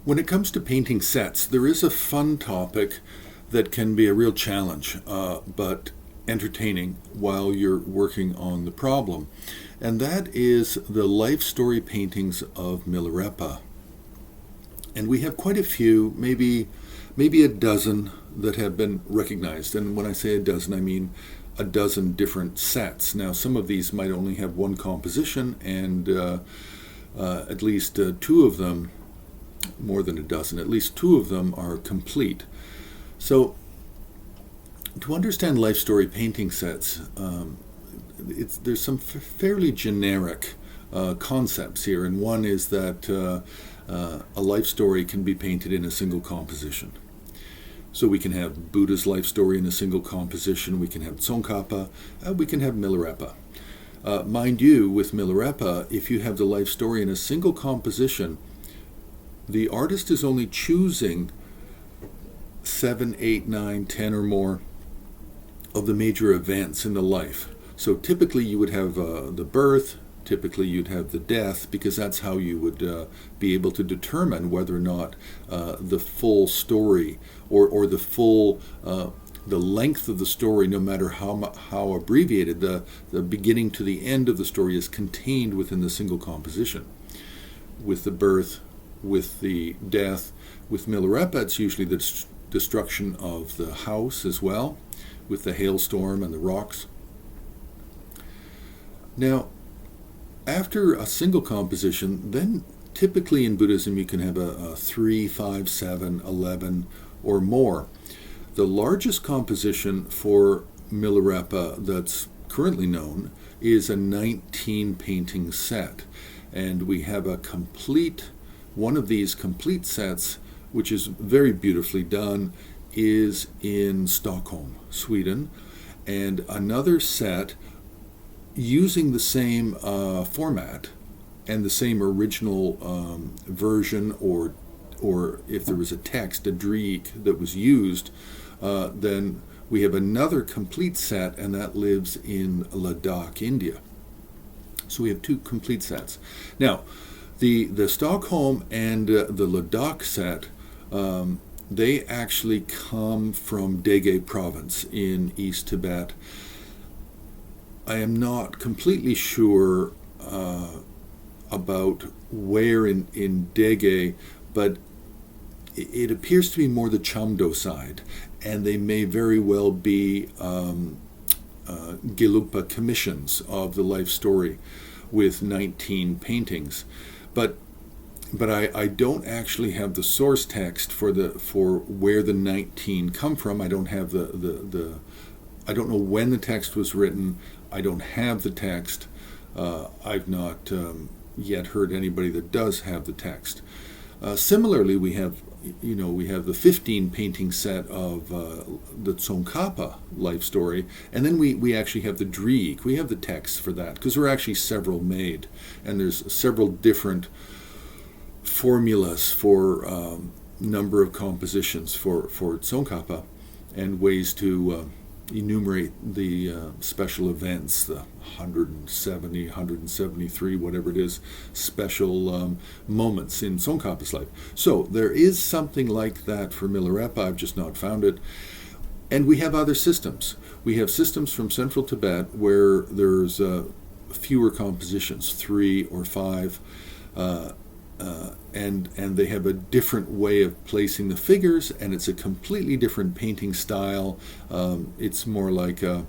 When it comes to painting sets, there is a fun topic that can be a real challenge, but entertaining while you're working on the problem. And that is the life story paintings of Milarepa. And we have quite a few, maybe a dozen that have been recognized. And when I say a dozen, I mean a dozen different sets. Now, some of these might only have one composition, and at least two of them, more than a dozen, at least two of them are complete. So, to understand life story painting sets, there's some fairly generic concepts here, and one is that a life story can be painted in a single composition. So we can have Buddha's life story in a single composition, we can have Tsongkhapa, we can have Milarepa. Mind you, with Milarepa, if you have the life story in a single composition, the artist is only choosing 7, 8, 9, 10 or more of the major events in the life. So typically you would have the birth, typically you'd have the death, because that's how you would be able to determine whether or not the full story or the full the length of the story, no matter how abbreviated, the beginning to the end of the story is contained within the single composition. With the birth, with the death, with Milarepa, it's usually the destruction of the house as well, with the hailstorm and the rocks. Now, after a single composition, then typically in Buddhism you can have a 3, 5, 7, 11 or more. The largest composition for Milarepa that's currently known is a 19 painting set. And we have one of these complete sets, which is very beautifully done, is in Stockholm, Sweden. And another set using the same format and the same original version, or if there was a text, a dreek that was used, then we have another complete set, and that lives in Ladakh, India. So we have two complete sets. Now, the Stockholm and the Ladakh set, they actually come from Dege province in East Tibet. I am not completely sure about where in Dege, but it appears to be more the Chamdo side, and they may very well be Gelugpa commissions of the life story with 19 paintings. But I don't actually have the source text for where the 19 come from. I don't have I don't know when the text was written. I don't have the text. I've not yet heard anybody that does have the text. Similarly, we have the 15 painting set of the Tsongkhapa life story, and then we actually have the dreek. We have the text for that, because there are actually several made, and there's several different formulas for number of compositions for Tsongkhapa, and ways to enumerate the special events, the 170, 173, whatever it is, special moments in Tsongkhapa's life. So there is something like that for Milarepa. I've just not found it. And we have other systems. We have systems from central Tibet where there's fewer compositions, 3 or 5, and they have a different way of placing the figures, and it's a completely different painting style. It's more like a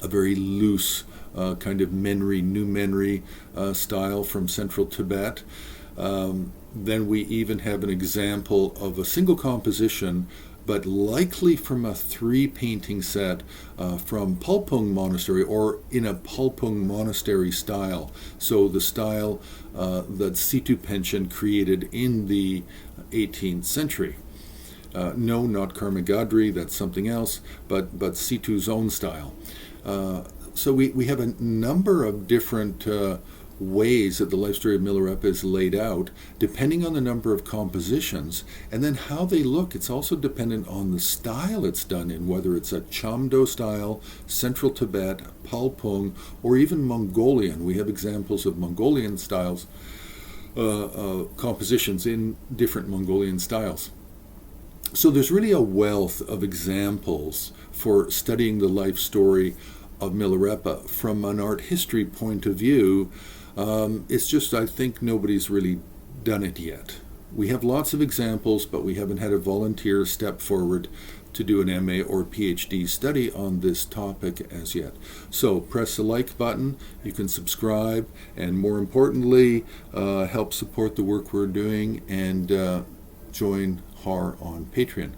very loose kind of New Menri style from central Tibet. Then we even have an example of a single composition, but likely from a 3 painting set from Palpung Monastery, or in a Palpung Monastery style. So the style that Situ Penchen created in the 18th century. No, not Karmagadri, that's something else, but Situ's own style. So we have a number of different ways that the life story of Milarepa is laid out, depending on the number of compositions, and then how they look. It's also dependent on the style it's done in, whether it's a Chamdo style, Central Tibet, Palpung, or even Mongolian. We have examples of Mongolian styles compositions in different Mongolian styles. So there's really a wealth of examples for studying the life story of Milarepa from an art history point of view. It's just, I think nobody's really done it yet. We have lots of examples, but we haven't had a volunteer step forward to do an MA or PhD study on this topic as yet. So press the like button, you can subscribe, and more importantly, help support the work we're doing, and join HAR on Patreon.